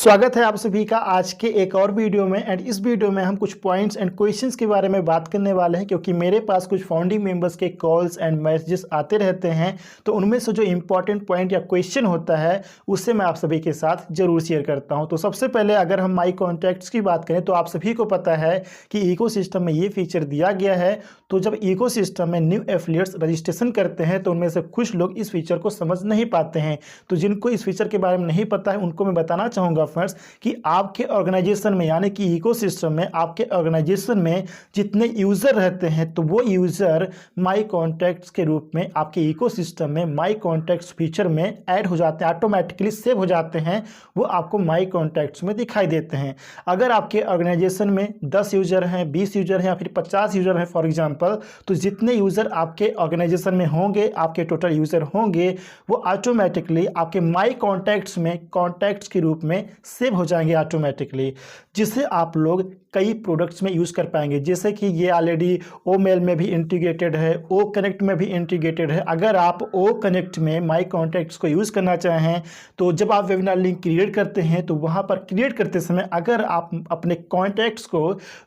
स्वागत है आप सभी का आज के एक और वीडियो में। एंड इस वीडियो में हम कुछ पॉइंट्स एंड क्वेश्चंस के बारे में बात करने वाले हैं, क्योंकि मेरे पास कुछ फाउंडिंग मेंबर्स के कॉल्स एंड मैसेजेस आते रहते हैं। तो उनमें से जो इंपॉर्टेंट पॉइंट या क्वेश्चन होता है उससे मैं आप सभी के साथ जरूर शेयर करता हूं। तो सबसे पहले अगर हम माई कॉन्टैक्ट्स की बात करें तो आप सभी को पता है कि इकोसिस्टम में ये फीचर दिया गया है। तो जब इकोसिस्टम में न्यू एफिलिएट्स रजिस्ट्रेशन करते हैं तो उनमें से कुछ लोग इस फीचर को समझ नहीं पाते हैं। तो जिनको इस फीचर के बारे में नहीं पता है उनको मैं बताना चाहूँगा फ्रेंड्स कि आपके ऑर्गेनाइजेशन में यानी कि इकोसिस्टम में आपके ऑर्गेनाइजेशन में जितने यूज़र रहते हैं तो वो यूज़र माई कॉन्टैक्ट्स के रूप में आपके इकोसिस्टम में माई कॉन्टैक्ट्स फीचर में ऐड हो जाते हैं, ऑटोमेटिकली सेव हो जाते हैं। वो आपको माई कॉन्टैक्ट्स में दिखाई देते हैं। अगर आपके ऑर्गेनाइजेशन में 10 यूज़र हैं, 20 यूज़र हैं या फिर 50 यूज़र हैं फॉर एग्जांपल, तो जितने यूज़र आपके ऑर्गेनाइजेशन में होंगे, आपके टोटल यूज़र होंगे, वो ऑटोमेटिकली आपके माई कॉन्टैक्ट्स में कॉन्टैक्ट्स के रूप में सेव हो जाएंगे ऑटोमेटिकली, जिसे आप लोग कई प्रोडक्ट्स में यूज़ कर पाएंगे। जैसे कि ये ऑलरेडी ओ मेल में भी इंटीग्रेटेड है, ओ कनेक्ट में भी इंटीग्रेटेड है। अगर आप ओ कनेक्ट में माई कॉन्टैक्ट्स को यूज़ करना चाहें तो जब आप वेबिनार लिंक क्रिएट करते हैं तो वहाँ पर क्रिएट करते समय अगर आप अपने कॉन्टैक्ट्स को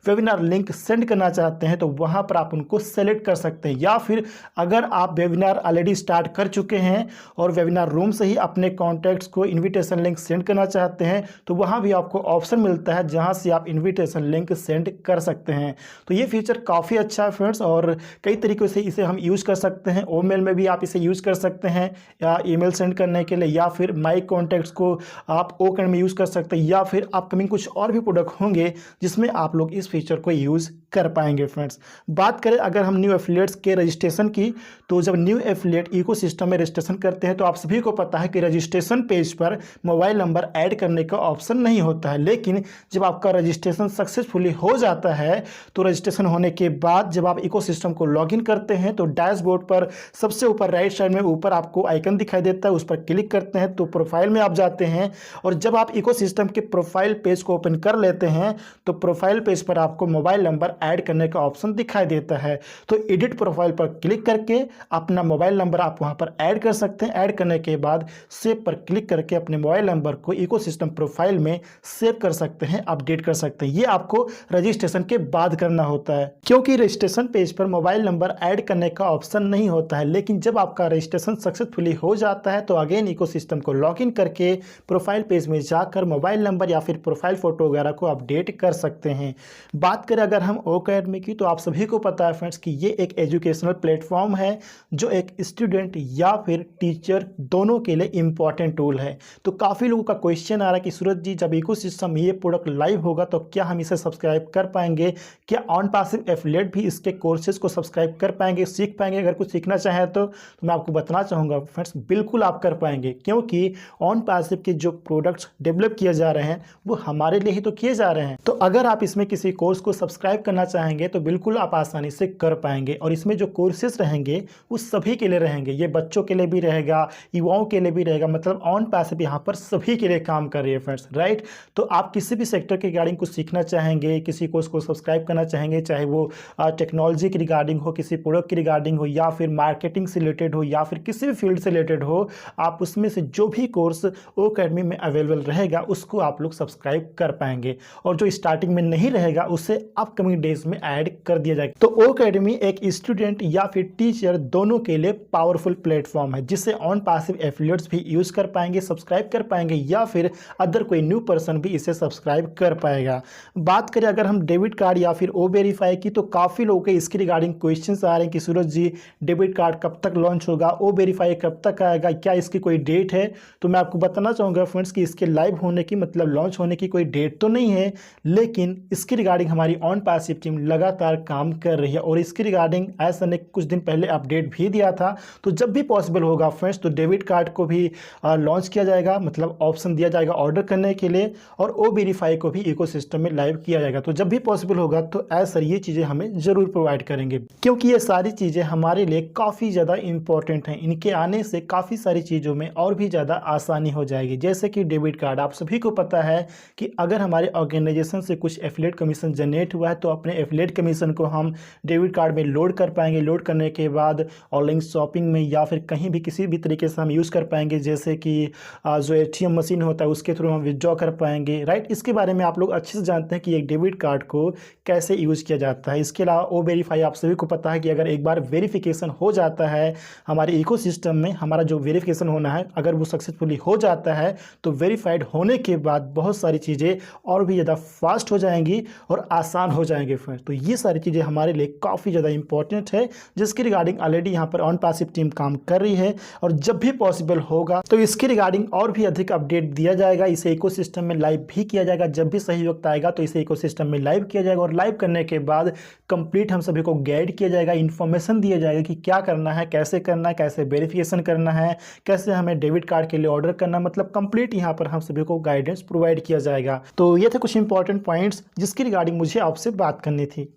वेबिनार लिंक सेंड करना चाहते हैं तो वहाँ पर आप उनको सेलेक्ट कर सकते हैं। या फिर अगर आप वेबिनार ऑलरेडी स्टार्ट कर चुके हैं और वेबिनार रूम से ही अपने कॉन्टैक्ट्स को इन्विटेशन लिंक सेंड करना चाहते हैं तो वहाँ भी आपको ऑप्शन मिलता है जहाँ से आप इन्विटेशन लिंक सेंड कर सकते हैं। तो ये फीचर काफ़ी अच्छा है फ्रेंड्स, और कई तरीक़ों से इसे हम यूज़ कर सकते हैं। ओ मेल में भी आप इसे यूज़ कर सकते हैं या ईमेल सेंड करने के लिए, या फिर माई कॉन्टैक्ट्स को आप ओ कनेक्ट में यूज़ कर सकते हैं, या फिर अपकमिंग कुछ और भी प्रोडक्ट होंगे जिसमें आप लोग इस फीचर को यूज़ कर पाएंगे फ्रेंड्स। बात करें अगर हम न्यू एफिलिएट्स के रजिस्ट्रेशन की, तो जब न्यू एफिलिएट इकोसिस्टम में रजिस्ट्रेशन करते हैं तो आप सभी को पता है कि रजिस्ट्रेशन पेज पर मोबाइल नंबर ऐड करने का ऑप्शन नहीं होता है। लेकिन जब आपका रजिस्ट्रेशन सक्सेसफुली हो जाता है तो रजिस्ट्रेशन होने के बाद जब आप इकोसिस्टम को लॉगिन करते हैं तो डैशबोर्ड पर सबसे ऊपर राइट साइड में ऊपर आपको आइकन दिखाई देता है, उस पर क्लिक करते हैं तो प्रोफाइल में आप जाते हैं। और जब आप इकोसिस्टम के प्रोफाइल पेज को ओपन कर लेते हैं तो प्रोफाइल पेज पर आपको मोबाइल नंबर ऐड करने का ऑप्शन दिखाई देता है। तो एडिट प्रोफाइल पर क्लिक करके अपना मोबाइल नंबर आप वहां पर ऐड कर सकते हैं। ऐड करने के बाद सेव पर क्लिक करके अपने मोबाइल नंबर को इकोसिस्टम प्रोफाइल में सेव कर सकते हैं, अपडेट कर सकते हैं। ये आपको रजिस्ट्रेशन के बाद करना होता है, क्योंकि रजिस्ट्रेशन पेज पर मोबाइल नंबर ऐड करने का ऑप्शन नहीं होता है। लेकिन जब आपका रजिस्ट्रेशन सक्सेसफुली हो जाता है तो अगेन इकोसिस्टम को लॉगिन करके प्रोफाइल पेज में जाकर मोबाइल नंबर या फिर प्रोफाइल फोटो वगैरह को अपडेट कर सकते हैं। बात करें अगर हम ओ अकेडमी की, तो आप सभी को पता है फ्रेंड्स कि ये एक एजुकेशनल प्लेटफॉर्म है जो एक स्टूडेंट या फिर टीचर दोनों के लिए इंपॉर्टेंट टूल है। तो काफ़ी लोगों का क्वेश्चन आ रहा है कि सूरज जी, जब इकोसिस्टम में ये प्रोडक्ट लाइव होगा तो क्या हम इसे सब्सक्राइब कर पाएंगे? क्या ऑन पासिव एफिलिएट भी इसके कोर्सेज को सब्सक्राइब कर पाएंगे, सीख पाएंगे? अगर कुछ सीखना चाहें तो मैं आपको बताना चाहूँगा फ्रेंड्स, बिल्कुल आप कर पाएंगे, क्योंकि ऑन पासिव के जो प्रोडक्ट्स डेवलप किए जा रहे हैं वो हमारे लिए ही तो किए जा रहे हैं। तो अगर आप इसमें किसी कोर्स को सब्सक्राइब करना चाहेंगे तो बिल्कुल आप आसानी से कर पाएंगे। और इसमें जो कोर्सेज रहेंगे वो सभी के लिए रहेंगे, ये बच्चों के लिए भी रहेगा, युवाओं के लिए भी रहेगा। मतलब ऑन पैसिव यहाँ पर सभी के लिए काम कर रही है फ्रेंड्स, राइट। तो आप किसी भी सेक्टर के रिगार्डिंग कुछ सीखना चाहेंगे, किसी कोर्स को सब्सक्राइब करना चाहेंगे, चाहे वो टेक्नोलॉजी के रिगार्डिंग हो, किसी प्रोडक्ट के रिगार्डिंग हो, या फिर मार्केटिंग से रिलेटेड हो, या फिर किसी भी फील्ड से रिलेटेड हो, आप उसमें से जो भी कोर्स ओ अकेडमी में अवेलेबल रहेगा उसको आप लोग सब्सक्राइब कर पाएंगे। और जो स्टार्टिंग में नहीं रहेगा उसे अपकमिंग डेज में ऐड कर दिया जाएगा। तो ओ अकेडमी एक स्टूडेंट या फिर टीचर दोनों के लिए पावरफुल प्लेटफॉर्म है, जिससे ऑन पासिव एफिलिएट्स भी यूज कर पाएंगे, सब्सक्राइब कर पाएंगे, या फिर अदर कोई न्यू पर्सन भी इसे सब्सक्राइब कर पाएगा। बात करें अगर हम डेबिट कार्ड या फिर ओ वेरीफाई की, तो काफ़ी लोगों के इसके रिगार्डिंग क्वेश्चंस आ रहे हैं कि सूरज जी, डेबिट कार्ड कब तक लॉन्च होगा, ओ वेरीफाई कब तक आएगा, क्या इसकी कोई डेट है? तो मैं आपको बताना चाहूँगा फ्रेंड्स कि इसके लाइव होने की मतलब लॉन्च होने की कोई डेट तो नहीं है, लेकिन इसके रिगार्डिंग हमारी ऑन पासिव टीम लगातार काम कर रही है। और इसके रिगार्डिंग ऐसा ने कुछ दिन पहले अपडेट भी दिया था। तो जब भी पॉसिबल होगा फ्रेंड्स तो डेबिट कार्ड को भी लॉन्च किया जाएगा, मतलब ऑप्शन दिया जाएगा ऑर्डर करने के लिए, और ओ वेरीफाई को भी इकोसिस्टम में लाइव किया जाएगा। तो जब भी पॉसिबल होगा तो ऐसा ये चीज़ें हमें ज़रूर प्रोवाइड करेंगे, क्योंकि ये सारी चीज़ें हमारे लिए काफ़ी ज़्यादा इंपॉर्टेंट हैं। इनके आने से काफ़ी सारी चीज़ों में और भी ज़्यादा आसानी हो जाएगी। जैसे कि डेबिट कार्ड, आप सभी को पता है कि अगर हमारे ऑर्गेनाइजेशन से कुछ एफिलिएट कमीशन जनरेट हुआ है तो अपने एफिलिएट कमीशन को हम डेबिट कार्ड में लोड कर पाएंगे। लोड करने के बाद ऑनलाइन शॉपिंग में या फिर कहीं भी किसी भी तरीके से हम यूज़ कर पाएंगे, जैसे कि जो एटीएम मशीन होता है उसके थ्रू हम विथड्रॉ कर पाएंगे, राइट। इसके बारे में आप लोग अच्छे से जानते हैं कि एक डेबिट कार्ड को कैसे यूज़ किया जाता है। इसके अलावा ओ वेरीफाई आप सभी को पता है कि अगर एक बार वेरिफिकेशन हो जाता है हमारे इकोसिस्टम में, हमारा जो वेरिफिकेशन होना है अगर वो सक्सेसफुली हो जाता है तो वेरीफाइड होने के बाद बहुत सारी चीज़ें और भी ज़्यादा फास्ट हो जाएंगी और आसान हो जाएंगे फिर। तो ये सारी चीज़ें हमारे लिए काफ़ी ज़्यादा इंपॉर्टेंट है, जिसकी रिगार्डिंग ऑलरेडी यहाँ पर ऑन पासिव टीम काम कर रही है और जब भी पॉसिबल होगा तो इसके रिगार्डिंग और भी अधिक अपडेट दिया जाएगा। इसे इकोसिस्टम में लाइव भी किया जाएगा, जब भी सही वक्त आएगा तो इसे इकोसिस्टम में लाइव किया जाएगा और लाइव करने के बाद कंप्लीट हम सभी को गाइड किया जाएगा, इन्फॉर्मेशन दिया जाएगा कि क्या करना है, कैसे वेरिफिकेशन करना है, कैसे हमें डेबिट कार्ड के लिए ऑर्डर करना, मतलब कंप्लीट यहाँ पर हम सभी को गाइडेंस प्रोवाइड किया जाएगा। तो ये थे कुछ इंपॉर्टेंट पॉइंट्स जिसकी रिगार्डिंग मुझे आपसे बात करनी थी।